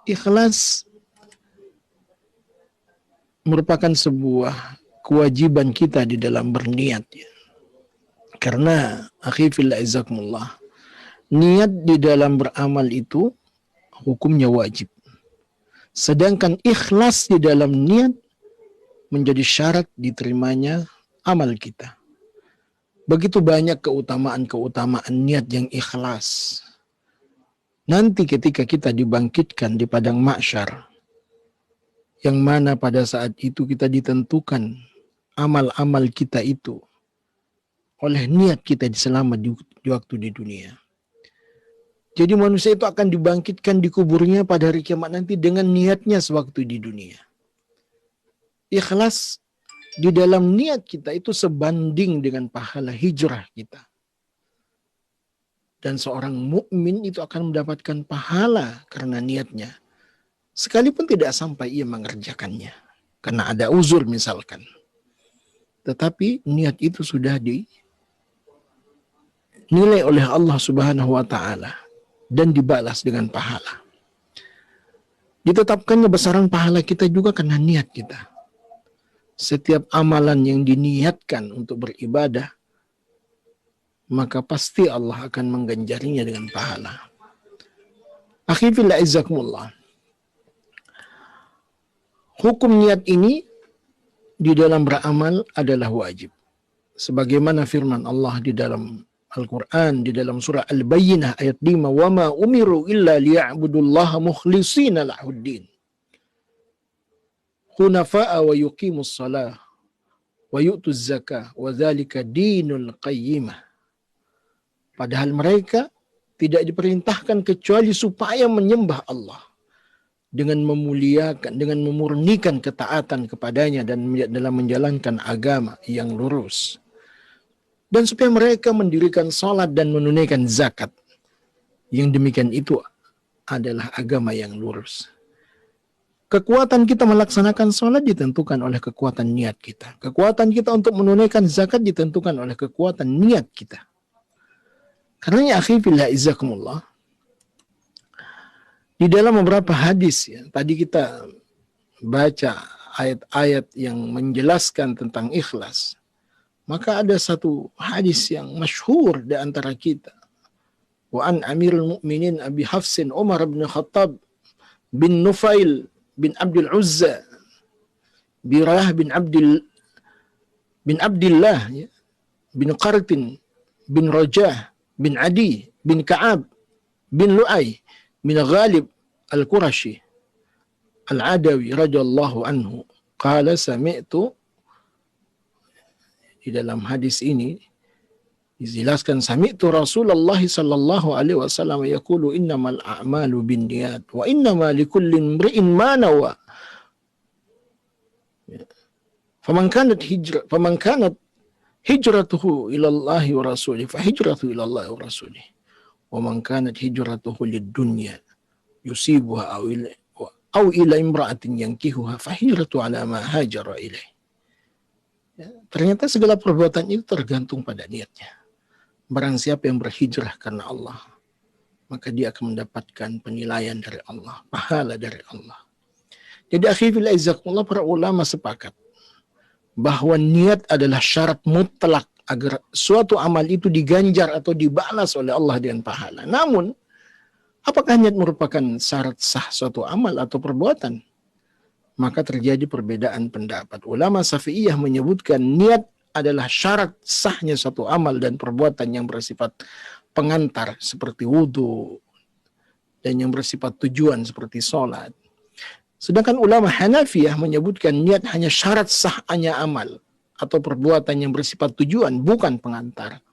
Ikhlas merupakan sebuah kewajiban kita di dalam berniat. Karena akhi fillah izakumullah, niat di dalam beramal itu hukumnya wajib. Sedangkan ikhlas di dalam niat menjadi syarat diterimanya amal kita. Begitu banyak keutamaan-keutamaan niat yang ikhlas. Nanti ketika kita dibangkitkan di padang mahsyar, yang mana pada saat itu kita ditentukan amal-amal kita itu oleh niat kita selama di waktu di dunia. Jadi manusia itu akan dibangkitkan di kuburnya pada hari kiamat nanti dengan niatnya sewaktu di dunia. Ikhlas di dalam niat kita itu sebanding dengan pahala hijrah kita. Dan seorang mukmin itu akan mendapatkan pahala karena niatnya. Sekalipun tidak sampai ia mengerjakannya. Karena ada uzur misalkan. Tetapi niat itu sudah dinilai oleh Allah Subhanahu wa taala dan dibalas dengan pahala. Ditetapkannya besaran pahala kita juga karena niat kita. Setiap amalan yang diniatkan untuk beribadah, maka pasti Allah akan mengganjarinya dengan pahala. Akhi fillah izzakumullah. Hukum niat ini di dalam beramal adalah wajib. Sebagaimana firman Allah di dalam Al-Quran, di dalam surah Al-Bayyinah ayat 5, وَمَا أُمِرُوا إِلَّا لِيَعْبُدُوا اللَّهَ مُخْلِصِينَ لَهُ الدِّينَ خُنَفَاءَ وَيُقِيمُوا الصَّلَاةَ وَيُؤْتُوا الزَّكَاةَ وَذَلِكَ دِينُ الْقَيِّمَةِ. Padahal mereka tidak diperintahkan kecuali supaya menyembah Allah dengan memuliakan, dengan memurnikan ketaatan kepadanya dan dalam menjalankan agama yang lurus. Dan supaya mereka mendirikan salat dan menunaikan zakat. Yang demikian itu adalah agama yang lurus. Kekuatan kita melaksanakan salat ditentukan oleh kekuatan niat kita. Kekuatan kita untuk menunaikan zakat ditentukan oleh kekuatan niat kita. Karena ya akhi fillah izzakumullah, di dalam beberapa hadis ya, tadi kita baca ayat-ayat yang menjelaskan tentang ikhlas. Maka ada satu hadis yang masyhur di antara kita. Wa an Amirul Mukminin Abi Hafsin Umar bin Khattab bin Nufail bin Abdul Uzza Birah bin Abdillah ya, bin Qartin bin Rajah bin Adi bin Ka'ab bin Lu'ay bin Ghalib Al-Qurashi Al-Adawi radhiyallahu anhu qala sami'tu. Di dalam hadis ini dijelaskan sami'tu Rasulullah sallallahu alaihi wasallam yaqulu innamal a'malu binniyat wa innamal likulli imri'in ma nawa. Faman kanat hijratuhu ila Allah wa rasulih fa hijratuhu ila Allah wa rasulih. Wa man kanat hijratuhu lid-dunya yusibuha aw ila imra'atin yankihuha fa hijratuhu ala ma hajara ilaih. Ya, ternyata segala perbuatan itu tergantung pada niatnya. Barang siapa yang berhijrah karena Allah, maka dia akan mendapatkan penilaian dari Allah, pahala dari Allah. Jadi akhi fillah izzakumullah, para ulama sepakat bahwa niat adalah syarat mutlak agar suatu amal itu diganjar atau dibalas oleh Allah dengan pahala. Namun, apakah niat merupakan syarat sah suatu amal atau perbuatan? Maka terjadi perbedaan pendapat. Ulama Syafi'iyah menyebutkan niat adalah syarat sahnya suatu amal dan perbuatan yang bersifat pengantar seperti wudhu dan yang bersifat tujuan seperti sholat. Sedangkan ulama Hanafiyah menyebutkan niat hanya syarat sahnya amal atau perbuatan yang bersifat tujuan, bukan pengantar.